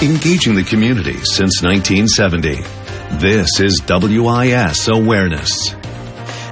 Engaging the community since 1970. This is WIS Awareness.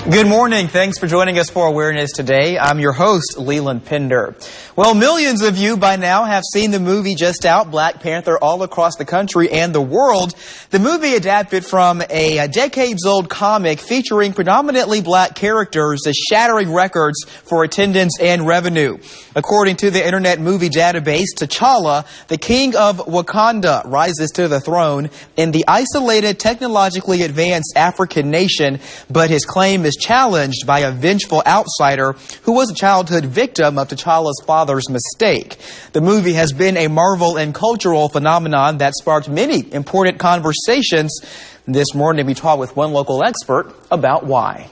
Good morning. Thanks for joining us for Awareness today. I'm your host, Leland Pender. Well, millions of you by now have seen the movie just out, Black Panther, all across the country and the world. The movie adapted from a decades-old comic featuring predominantly black characters is shattering records for attendance and revenue. According to the Internet Movie Database, T'Challa, the king of Wakanda, rises to the throne in the isolated, technologically advanced African nation, but his claim is challenged by a vengeful outsider who was a childhood victim of T'Challa's father's mistake. The movie has been a marvel and cultural phenomenon that sparked many important conversations. This morning we talked with one local expert about why.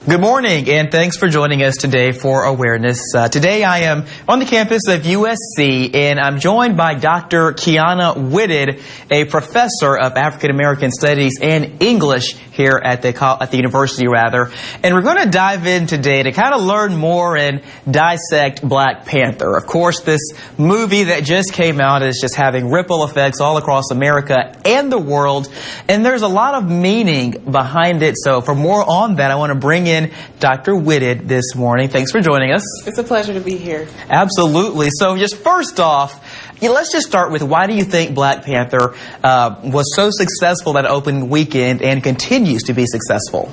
Good morning, and thanks for joining us today for Awareness. Today I am on the campus of USC, and I'm joined by Dr. Kiana Whitted, a professor of African American Studies and English here at the university, And we're going to dive in today to kind of learn more and dissect Black Panther. Of course, this movie that just came out is just having ripple effects all across America and the world, and there's a lot of meaning behind it. So for more on that, I want to bring in Dr. Whitted this morning. Thanks for joining us. It's a pleasure to be here. Absolutely. So just first off, let's just start with, why do you think Black Panther was so successful that opening weekend and continues to be successful?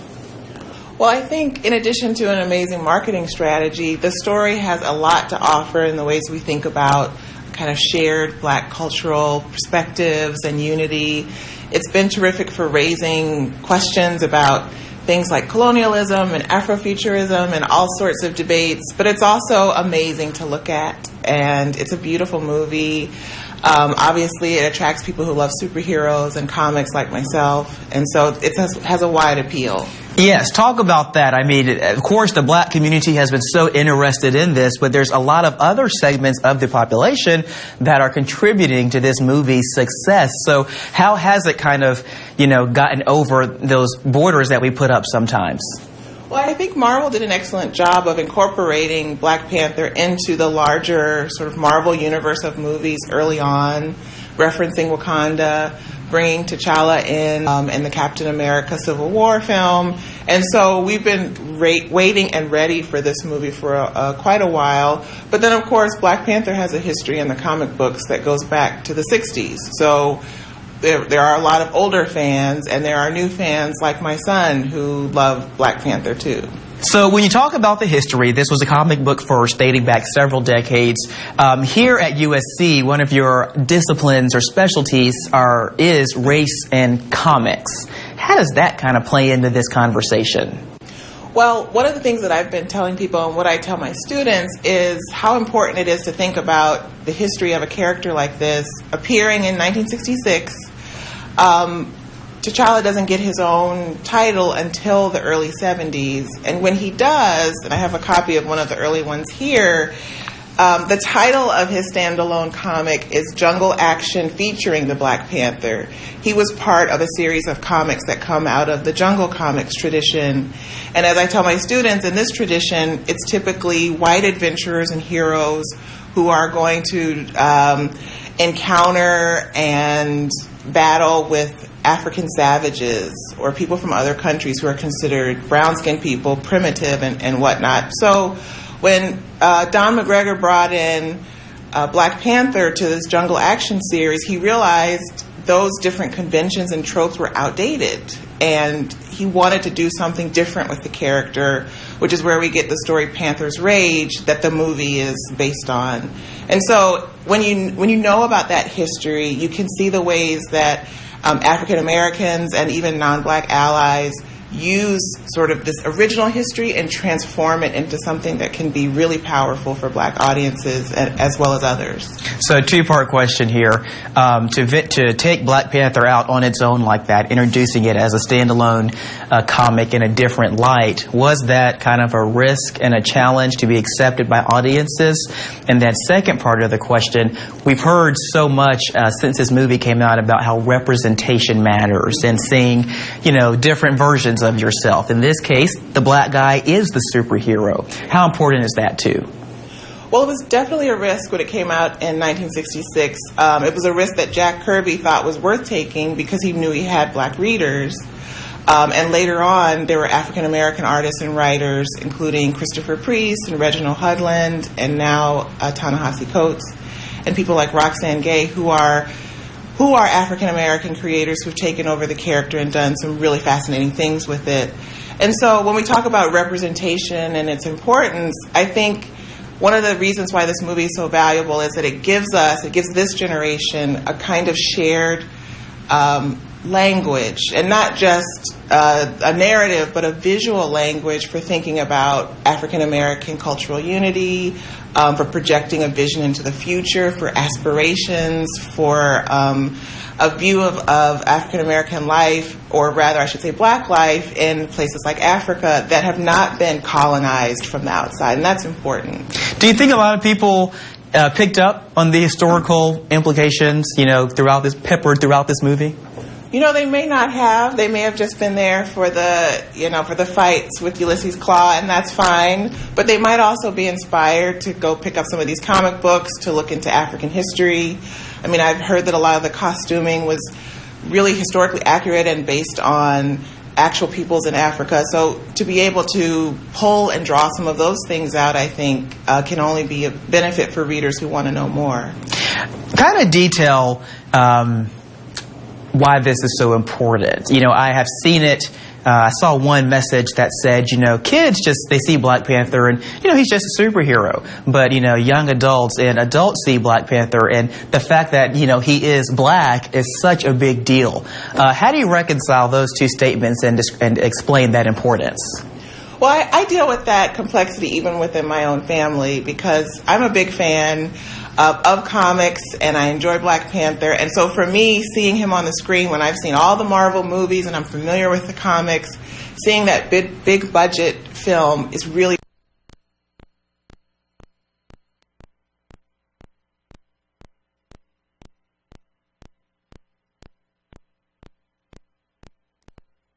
Well, I think in addition to an amazing marketing strategy, the story has a lot to offer in the ways we think about kind of shared black cultural perspectives and unity. It's been terrific for raising questions about things like colonialism and Afrofuturism and all sorts of debates, but it's also amazing to look at, and it's a beautiful movie. Obviously, it attracts people who love superheroes and comics like myself, and so it has a wide appeal. Yes, talk about that. I mean, of course, the black community has been so interested in this, but there's a lot of other segments of the population that are contributing to this movie's success. So how has it kind of, gotten over those borders that we put up sometimes? Well, I think Marvel did an excellent job of incorporating Black Panther into the larger sort of Marvel universe of movies early on, referencing Wakanda, bringing T'Challa in the Captain America Civil War film. And so we've been waiting and ready for this movie for quite a while. But then, of course, Black Panther has a history in the comic books that goes back to the 60s. So there are a lot of older fans, and there are new fans like my son who love Black Panther too. So when you talk about the history, this was a comic book first, dating back several decades. Here at USC, one of your disciplines or specialties is race and comics. How does that kind of play into this conversation? Well, one of the things that I've been telling people and what I tell my students is how important it is to think about the history of a character like this appearing in 1966. T'Challa doesn't get his own title until the early 70s. And when he does, and I have a copy of one of the early ones here, the title of his standalone comic is Jungle Action featuring the Black Panther. He was part of a series of comics that come out of the Jungle Comics tradition. And as I tell my students, in this tradition, it's typically white adventurers and heroes who are going to encounter and battle with African savages or people from other countries who are considered brown-skinned people, primitive and whatnot. So when Don McGregor brought in Black Panther to this Jungle Action series, he realized those different conventions and tropes were outdated, and he wanted to do something different with the character, which is where we get the story Panther's Rage that the movie is based on. And so when you know about that history, you can see the ways that African Americans and even non-black allies use sort of this original history and transform it into something that can be really powerful for black audiences as well as others. So, two-part question here. To take Black Panther out on its own like that, introducing it as a standalone comic in a different light, was that kind of a risk and a challenge to be accepted by audiences? And that second part of the question, we've heard so much since this movie came out about how representation matters and seeing, different versions of yourself. In this case, the black guy is the superhero. How important is that too? Well, it was definitely a risk when it came out in 1966. It was a risk that Jack Kirby thought was worth taking because he knew he had black readers. And later on, there were African-American artists and writers, including Christopher Priest and Reginald Hudland, and now Ta-Nehisi Coates, and people like Roxane Gay, who are African-American creators who've taken over the character and done some really fascinating things with it. And so when we talk about representation and its importance, I think one of the reasons why this movie is so valuable is that it gives this generation a kind of shared language, and not just a narrative, but a visual language for thinking about African American cultural unity, for projecting a vision into the future, for aspirations, for a view of African American life, or rather I should say black life, in places like Africa that have not been colonized from the outside, and that's important. Do you think a lot of people picked up on the historical implications, throughout this movie? They may not have. They may have just been there for the fights with Ulysses Claw, and that's fine. But they might also be inspired to go pick up some of these comic books, to look into African history. I mean, I've heard that a lot of the costuming was really historically accurate and based on actual peoples in Africa. So to be able to pull and draw some of those things out, I think, can only be a benefit for readers who want to know more. Kind of detail why this is so important. I have seen it. I saw one message that said, kids they see Black Panther and, he's just a superhero. But, young adults and adults see Black Panther, and the fact that, he is black is such a big deal. How do you reconcile those two statements and explain that importance? Well, I deal with that complexity even within my own family, because I'm a big fan of comics, and I enjoy Black Panther. And so for me, seeing him on the screen when I've seen all the Marvel movies and I'm familiar with the comics, seeing that big budget film is really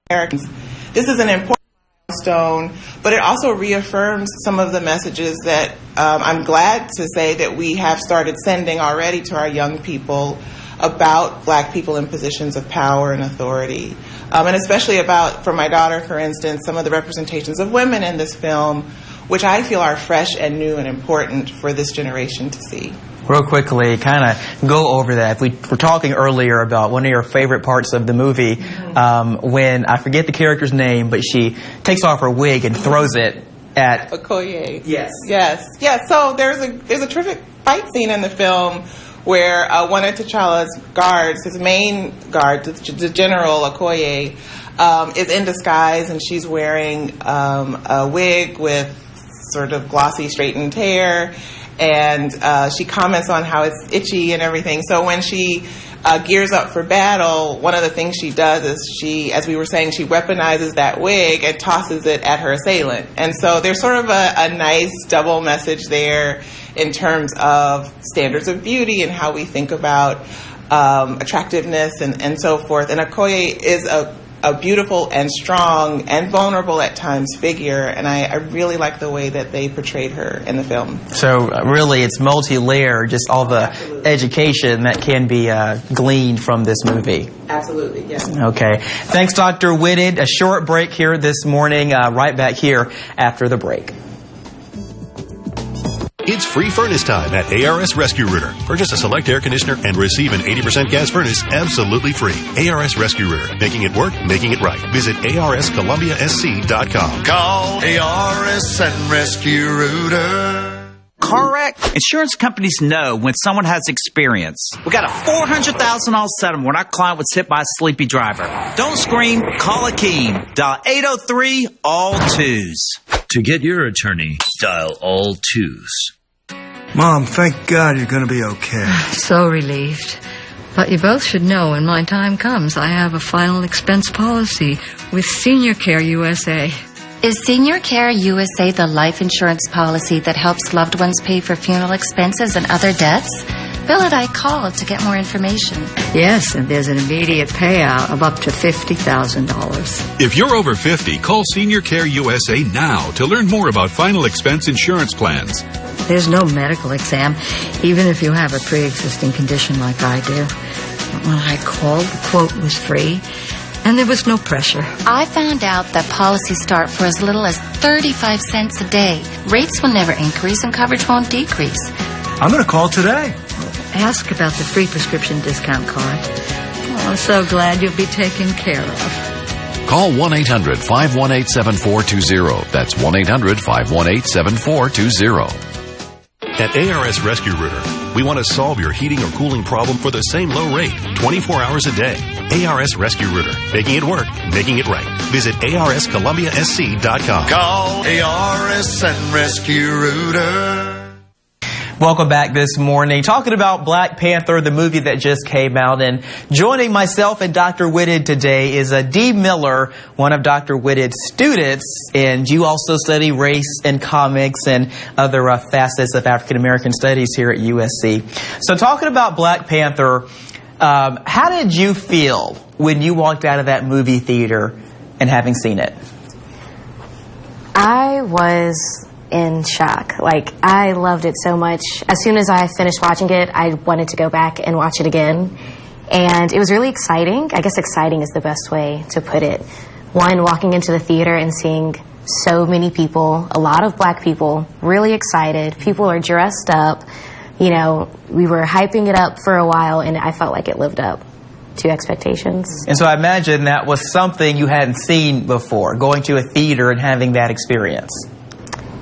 Americans. This is an important milestone, but it also reaffirms some of the messages that I'm glad to say that we have started sending already to our young people about black people in positions of power and authority. And especially about, for my daughter, for instance, some of the representations of women in this film, which I feel are fresh and new and important for this generation to see. Real quickly, kind of go over that. We were talking earlier about one of your favorite parts of the movie, when, I forget the character's name, but she takes off her wig and throws it at Okoye. Yes. So there's a terrific fight scene in the film where one of T'Challa's guards, his main guard, the General Okoye, is in disguise, and she's wearing a wig with sort of glossy straightened hair. And she comments on how it's itchy and everything. So when she gears up for battle, one of the things she does is she, as we were saying, she weaponizes that wig and tosses it at her assailant. And so there's sort of a nice double message there in terms of standards of beauty and how we think about attractiveness and so forth. And Okoye is a beautiful and strong and vulnerable at times figure, and I really like the way that they portrayed her in the film. So really it's multi-layered, just all the education that can be gleaned from this movie. Absolutely, yes. Okay. Thanks, Dr. Whitted. A short break here this morning, right back here after the break. It's free furnace time at ARS Rescue Rooter. Purchase a select air conditioner and receive an 80% gas furnace absolutely free. ARS Rescue Rooter. Making it work, making it right. Visit arscolumbiasc.com. Call ARS and Rescue Rooter. Car wreck? Insurance companies know when someone has experience. We got a $400,000 settlement when our client was hit by a sleepy driver. Don't scream, call Akeem. Dial 803-ALL-TWOS. To get your attorney, dial all twos. Mom, thank God you're going to be okay. So relieved. But you both should know when my time comes, I have a final expense policy with Senior Care USA. Is Senior Care USA the life insurance policy that helps loved ones pay for funeral expenses and other deaths? Bill and I called to get more information. Yes, and there's an immediate payout of up to $50,000. If you're over 50, call Senior Care USA now to learn more about final expense insurance plans. There's no medical exam, even if you have a pre-existing condition like I do. When I called, the quote was free, and there was no pressure. I found out that policies start for as little as 35 cents a day. Rates will never increase and coverage won't decrease. I'm going to call today. Ask about the free prescription discount card. Oh, I'm so glad you'll be taken care of. Call 1-800-518-7420. That's 1-800-518-7420. At ARS Rescue Rooter, we want to solve your heating or cooling problem for the same low rate, 24 hours a day. ARS Rescue Rooter, making it work, making it right. Visit arscolumbiasc.com. Call ARS and Rescue Rooter. Welcome back this morning. Talking about Black Panther, the movie that just came out. And joining myself and Dr. Whitted today is Dee Miller, one of Dr. Whitted's students. And you also study race and comics and other facets of African American studies here at USC. So talking about Black Panther, how did you feel when you walked out of that movie theater and having seen it? I was in shock. Like, I loved it so much. As soon as I finished watching it, I wanted to go back and watch it again. And it was really exciting. I guess exciting is the best way to put it. One, walking into the theater and seeing so many people, a lot of black people, really excited. People are dressed up. You know, we were hyping it up for a while, and I felt like it lived up to expectations. And so I imagine that was something you hadn't seen before, going to a theater and having that experience.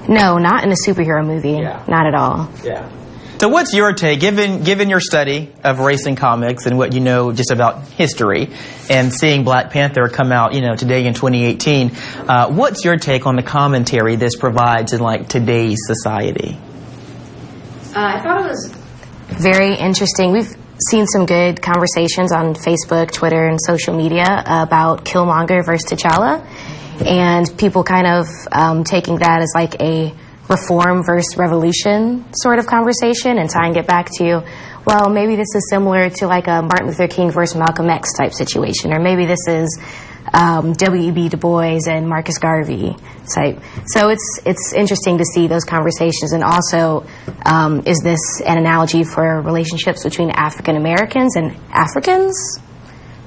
No, not in a superhero movie. Yeah. Not at all. Yeah. So what's your take, given your study of race and comics and what you know just about history and seeing Black Panther come out, you know, today in 2018, what's your take on the commentary this provides in, like, today's society? I thought it was very interesting. We've seen some good conversations on Facebook, Twitter, and social media about Killmonger versus T'Challa. And people kind of taking that as like a reform versus revolution sort of conversation and tying it back to, well, maybe this is similar to like a Martin Luther King versus Malcolm X type situation, or maybe this is W.E.B. Du Bois and Marcus Garvey type. So it's interesting to see those conversations. And also, is this an analogy for relationships between African Americans and Africans?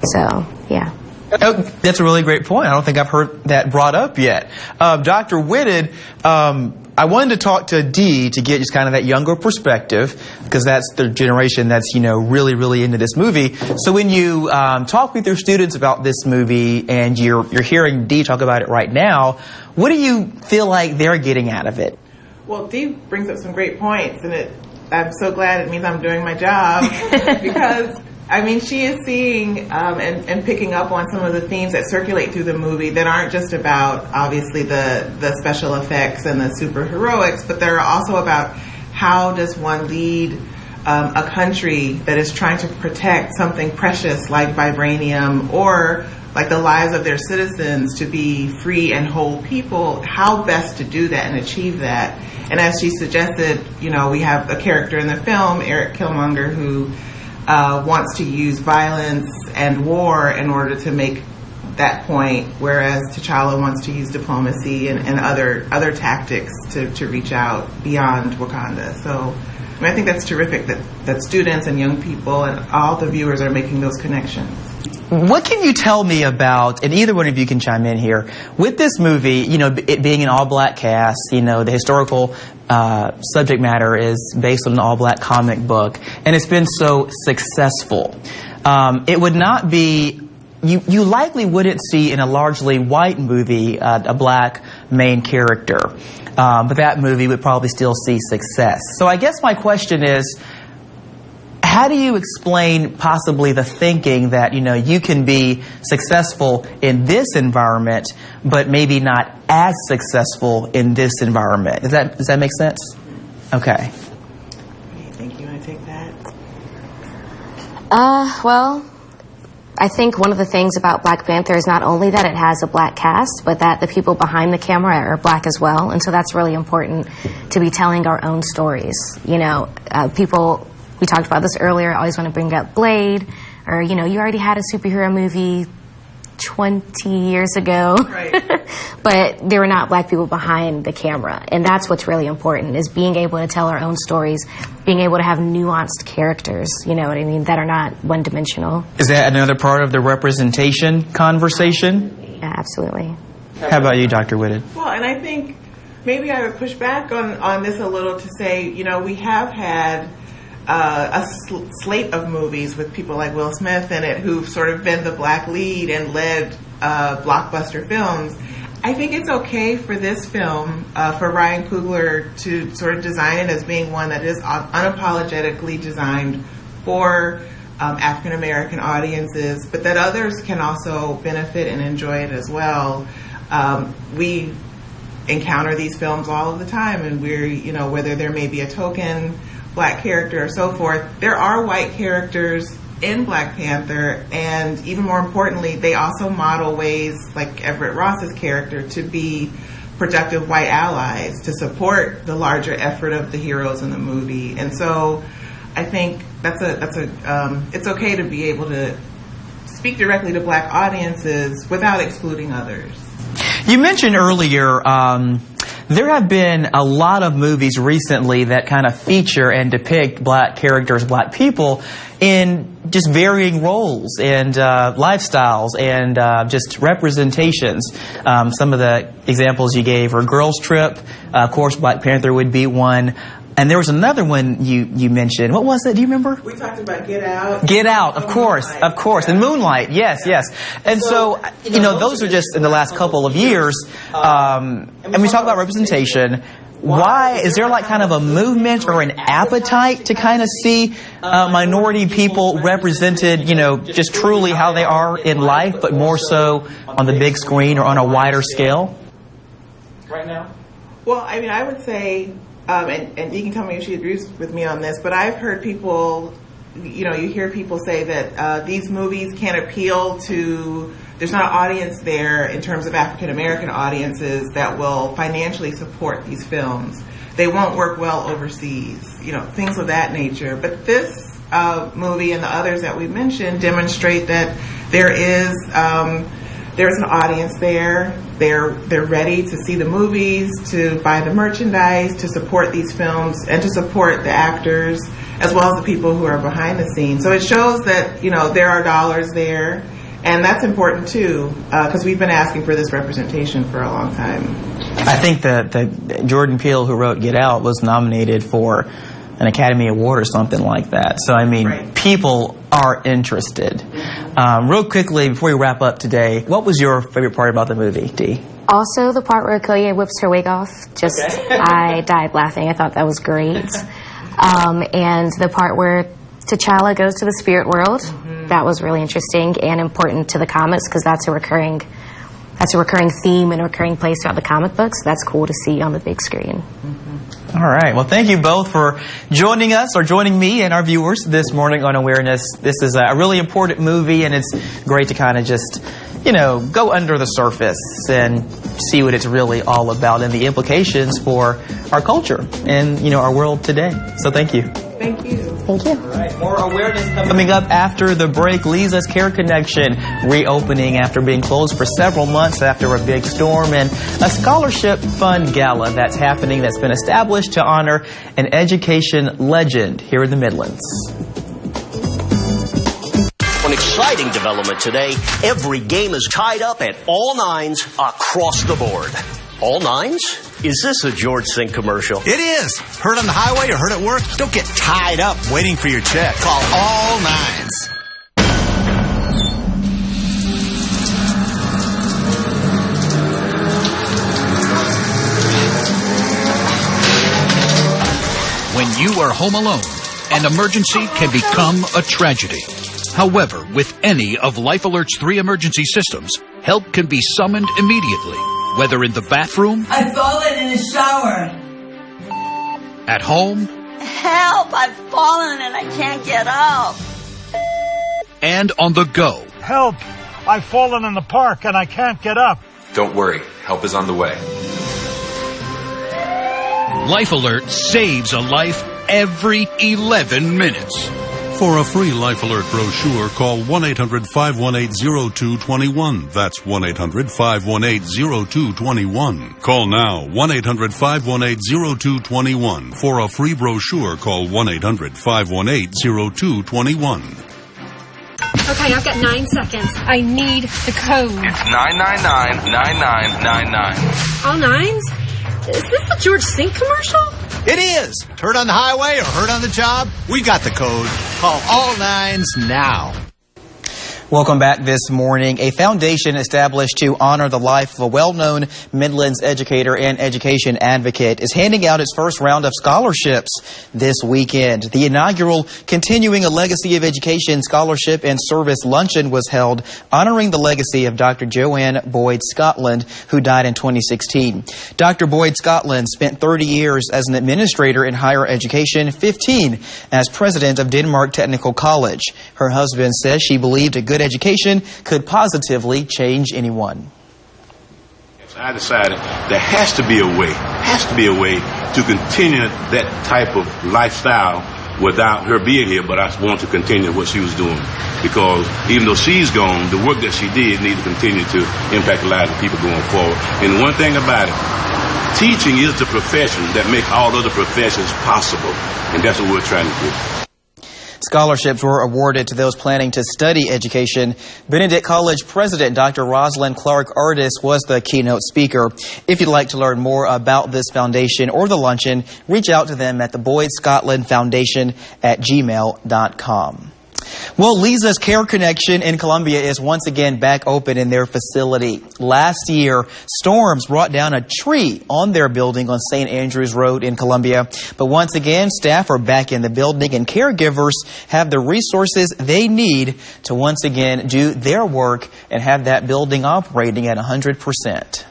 So, yeah. Oh, that's a really great point. I don't think I've heard that brought up yet. Dr. Whitted, I wanted to talk to Dee to get just kind of that younger perspective, because that's the generation that's, you know, really, really into this movie. So when you talk with your students about this movie and you're hearing Dee talk about it right now, what do you feel like they're getting out of it? Well, Dee brings up some great points, and I'm so glad it means I'm doing my job because I mean, she is seeing and picking up on some of the themes that circulate through the movie that aren't just about, obviously, the special effects and the superheroics, but they're also about how does one lead a country that is trying to protect something precious like vibranium or like the lives of their citizens to be free and whole people, how best to do that and achieve that. And as she suggested, you know, we have a character in the film, Eric Killmonger, who wants to use violence and war in order to make that point, whereas T'Challa wants to use diplomacy and other tactics to reach out beyond Wakanda. So I mean, I think that's terrific that students and young people and all the viewers are making those connections. What can you tell me about, and either one of you can chime in here, with this movie, you know, it being an all-black cast, you know, the historical subject matter is based on an all-black comic book, and it's been so successful. It would not be, you likely wouldn't see in a largely white movie a black main character, but that movie would probably still see success. So I guess my question is, how do you explain possibly the thinking that, you know, you can be successful in this environment, but maybe not as successful in this environment? Does that make sense? Okay. You think you want to take that? Well, I think one of the things about Black Panther is not only that it has a black cast, but that the people behind the camera are black as well. And so that's really important to be telling our own stories. You know, people we talked about this earlier. I always want to bring up Blade, or, you already had a superhero movie 20 years ago. Right. But there were not black people behind the camera. And that's what's really important, is being able to tell our own stories, being able to have nuanced characters, you know what I mean, that are not one-dimensional. Is that another part of the representation conversation? Yeah, absolutely. How about you, Dr. Whitted? Well, and I think maybe I would push back on this a little to say, we have had a slate of movies with people like Will Smith in it who've sort of been the black lead and led blockbuster films. I think it's okay for this film, for Ryan Coogler to sort of design it as being one that is unapologetically designed for African American audiences, but that others can also benefit and enjoy it as well. We encounter these films all of the time, and we're, whether there may be a token black character or so forth, there are white characters in Black Panther, and even more importantly, they also model ways, like Everett Ross's character, to be productive white allies, to support the larger effort of the heroes in the movie. And so I think it's okay to be able to speak directly to black audiences without excluding others. You mentioned earlier there have been a lot of movies recently that kind of feature and depict black characters, black people, in just varying roles and lifestyles and just representations. Some of the examples you gave are Girls Trip. Of course, Black Panther would be one. And there was another one you mentioned. What was it? Do you remember? We talked about Get Out. Get Out, of course. And Moonlight, yes. And so those are just in the last couple of years. And we talk about representation. Why is there kind of a movement or an appetite to kind of see minority people represented, just truly how they are in life, but more so on the big screen or on a wider scale? Right now? Well, I would say, and you can tell me if she agrees with me on this, but I've heard people, you hear people say that these movies can't appeal to, there's not an audience there in terms of African American audiences that will financially support these films. They won't work well overseas, things of that nature. But this movie and the others that we mentioned demonstrate that there's an audience there. They're ready to see the movies, to buy the merchandise, to support these films, and to support the actors as well as the people who are behind the scenes. So it shows that there are dollars there, and that's important too, because we've been asking for this representation for a long time. I think that Jordan Peele, who wrote Get Out, was nominated for an Academy Award or something like that. So right. People are interested. Real quickly, before we wrap up today, what was your favorite part about the movie, Dee? Also, the part where Okoye whips her wig off. I died laughing. I thought that was great. And the part where T'Challa goes to the spirit world, that was really interesting and important to the comics, because that's a recurring theme and a recurring place throughout the comic books. That's cool to see on the big screen. All right. Well, thank you both for joining us, or joining me and our viewers this morning on Awareness. This is a really important movie, and it's great to kind of just, go under the surface and see what it's really all about and the implications for our culture and, our world today. So thank you. Thank you. Thank you. All right, more awareness coming up after the break. Leeza's Care Connection reopening after being closed for several months after a big storm, and a scholarship fund gala that's happening that's been established to honor an education legend here in the Midlands. An exciting development today. Every game is tied up at all nines across the board. All nines? Is this a George Sink commercial? It is. Heard on the highway or heard at work? Don't get tied up waiting for your check. Call all nines. When you are home alone, an emergency can become a tragedy. However, with any of Life Alert's 3 emergency systems, help can be summoned immediately, whether in the bathroom, I've fallen in the shower, at home, help, I've fallen and I can't get up, and on the go. Help, I've fallen in the park and I can't get up. Don't worry, help is on the way. Life Alert saves a life every 11 minutes. For a free Life Alert brochure, call 1-800-518-0221. That's 1-800-518-0221. Call now, 1-800-518-0221. For a free brochure, call 1-800-518-0221. Okay, I've got 9 seconds. I need the code. It's 999-9999. All nines? Is this the George Sink commercial? It is. Hurt on the highway or hurt on the job? We got the code. Call all nines now. Welcome back this morning. A foundation established to honor the life of a well-known Midlands educator and education advocate is handing out its first round of scholarships this weekend. The inaugural Continuing a Legacy of Education Scholarship and Service Luncheon was held, honoring the legacy of Dr. Joanne Boyd Scotland, who died in 2016. Dr. Boyd Scotland spent 30 years as an administrator in higher education, 15 as president of Denmark Technical College. Her husband says she believed a good education could positively change anyone. I decided there has to be a way to continue that type of lifestyle without her being here, but I want to continue what she was doing, because even though she's gone, the work that she did needs to continue to impact the lives of people going forward. And one thing about it, teaching is the profession that makes all other professions possible, and that's what we're trying to do. Scholarships were awarded to those planning to study education. Benedict College President Dr. Rosalind Clark Ardis was the keynote speaker. If you'd like to learn more about this foundation or the luncheon, reach out to them at the Boyd Scotland Foundation at gmail.com. Well, Leeza's Care Connection in Columbia is once again back open in their facility. Last year, storms brought down a tree on their building on St. Andrews Road in Columbia. But once again, staff are back in the building and caregivers have the resources they need to once again do their work and have that building operating at 100%.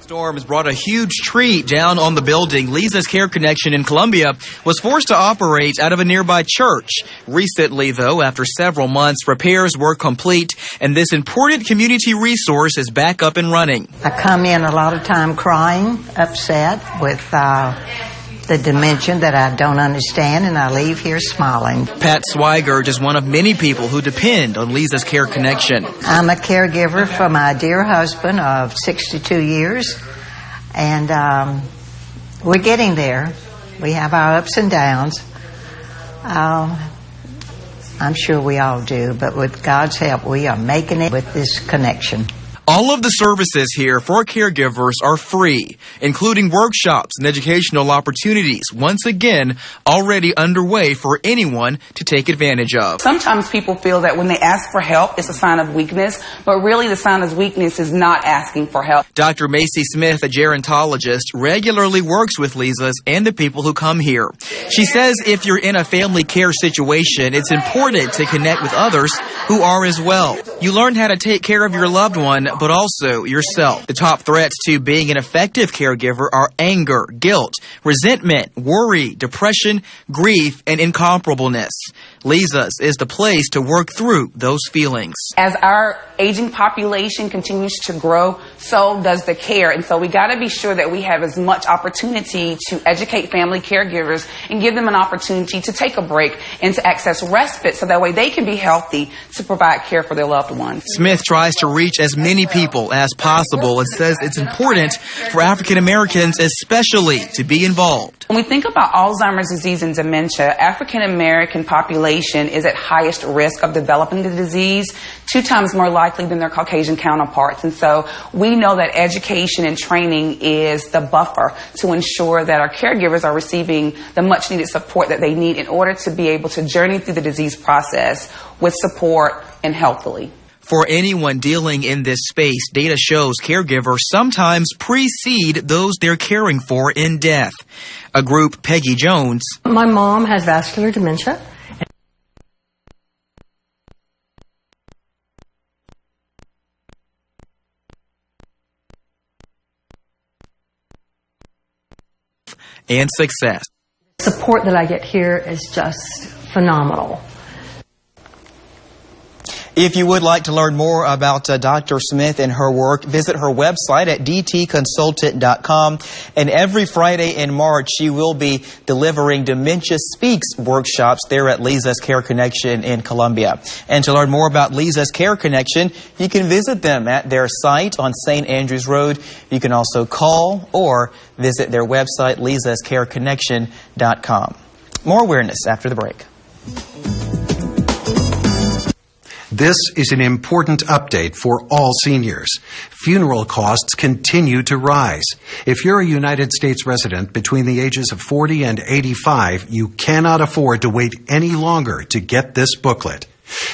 Storms brought a huge tree down on the building. Leeza's Care Connection in Columbia was forced to operate out of a nearby church. Recently, though, after several months, repairs were complete, and this important community resource is back up and running. I come in a lot of time crying, upset with the dimension that I don't understand, and I leave here smiling. Pat Swigert is one of many people who depend on Leeza's Care Connection. I'm a caregiver for my dear husband of 62 years, and we're getting there. We have our ups and downs. I'm sure we all do, but with God's help, we are making it with this connection. All of the services here for caregivers are free, including workshops and educational opportunities, once again, already underway for anyone to take advantage of. Sometimes people feel that when they ask for help, it's a sign of weakness, but really the sign of weakness is not asking for help. Dr. Macy Smith, a gerontologist, regularly works with Leeza's and the people who come here. She says if you're in a family care situation, it's important to connect with others who are as well. You learn how to take care of your loved one, but also yourself. The top threats to being an effective caregiver are anger, guilt, resentment, worry, depression, grief, and incomparableness. Leeza's is the place to work through those feelings. As our aging population continues to grow, so does the care. And so we got to be sure that we have as much opportunity to educate family caregivers and give them an opportunity to take a break and to access respite so that way they can be healthy to provide care for their loved ones. Smith tries to reach as many people as possible and says it's important for African Americans especially to be involved. When we think about Alzheimer's disease and dementia, African American population is at highest risk of developing the disease, 2 times more likely than their Caucasian counterparts. And so we know that education and training is the buffer to ensure that our caregivers are receiving the much needed support that they need in order to be able to journey through the disease process with support and healthily. For anyone dealing in this space, data shows caregivers sometimes precede those they're caring for in death. A group, Peggy Jones. My mom has vascular dementia. And success. Support that I get here is just phenomenal. If you would like to learn more about Dr. Smith and her work, visit her website at dtconsultant.com. And every Friday in March, she will be delivering Dementia Speaks workshops there at Leeza's Care Connection in Columbia. And to learn more about Leeza's Care Connection, you can visit them at their site on St. Andrews Road. You can also call or visit their website, leezascareconnection.com. More awareness after the break. This is an important update for all seniors. Funeral costs continue to rise. If you're a United States resident between the ages of 40 and 85, you cannot afford to wait any longer to get this booklet.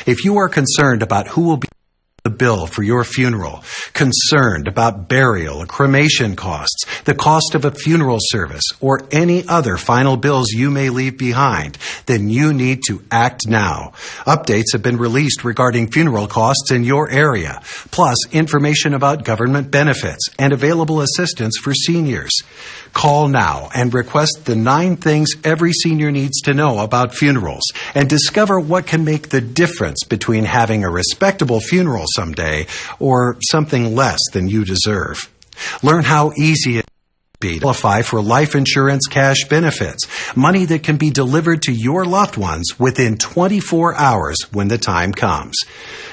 If you are concerned about who will be the bill for your funeral, concerned about burial or cremation costs, the cost of a funeral service, or any other final bills you may leave behind, then you need to act now. Updates have been released regarding funeral costs in your area, plus information about government benefits and available assistance for seniors. Call now and request the 9 things every senior needs to know about funerals and discover what can make the difference between having a respectable funeral someday or something less than you deserve. Learn how easy it be to qualify for life insurance cash benefits, money that can be delivered to your loved ones within 24 hours when the time comes.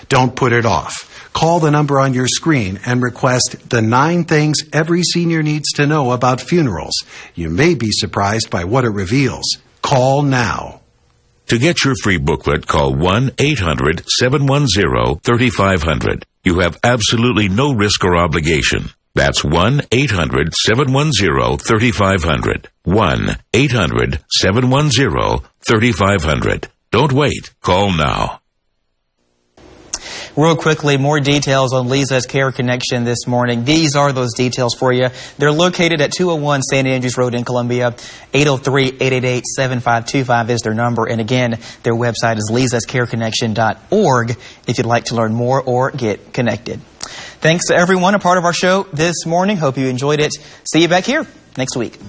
Don't put it off. Call the number on your screen and request the 9 things every senior needs to know about funerals. You may be surprised by what it reveals. Call now. To get your free booklet, call 1-800-710-3500. You have absolutely no risk or obligation. That's 1-800-710-3500. 1-800-710-3500. Don't wait. Call now. Real quickly, more details on Leeza's Care Connection this morning. These are those details for you. They're located at 201 St. Andrews Road in Columbia. 803-888-7525 is their number. And again, their website is leezascareconnection.org if you'd like to learn more or get connected. Thanks to everyone a part of our show this morning. Hope you enjoyed it. See you back here next week.